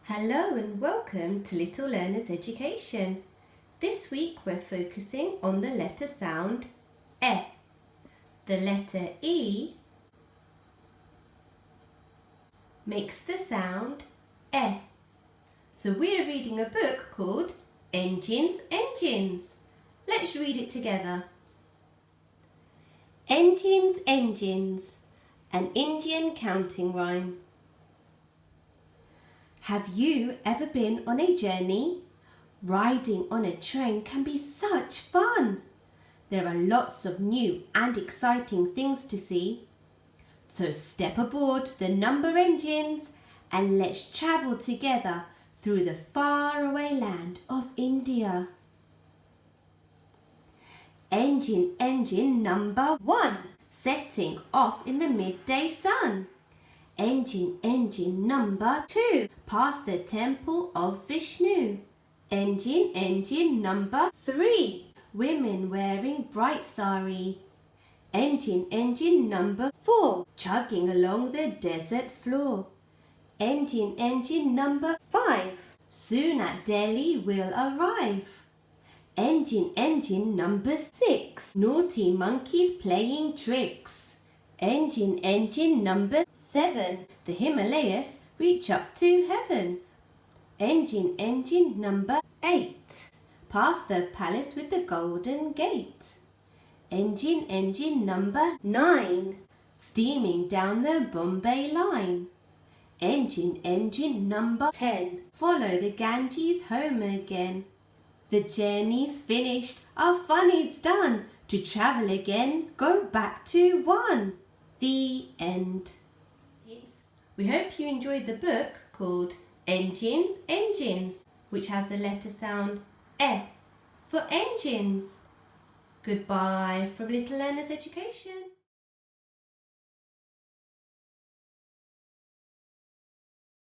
Hello and welcome to Little Learners Education. This week we're focusing on the letter sound E. The letter E makes the sound E. So we're reading a book called Engines, Engines. Let's read it together. Engines, engines, an Indian counting rhyme. Have you ever been on a journey? Riding on a train can be such fun. There are lots of new and exciting things to see. So step aboard the number engines and let's travel together through the faraway land of India. Engine, engine number 1, setting off in the midday sun. Engine, engine number 2, past the temple of Vishnu. Engine, engine number 3, women wearing bright sari. Engine, engine number 4, chugging along the desert floor. Engine, engine number 5, soon at Delhi we'll arrive. Engine, engine number 6, naughty monkeys playing tricks. Engine, engine number 7, the Himalayas reach up to heaven. Engine, engine number 8, past the palace with the golden gate. Engine, engine number 9, steaming down the Bombay line. Engine, engine number 10, follow the Ganges home again. The journey's finished, our fun is done. To travel again, go back to 1. The end. We hope you enjoyed the book called Engines, Engines, which has the letter sound E for engines. Goodbye from Little Learners Education.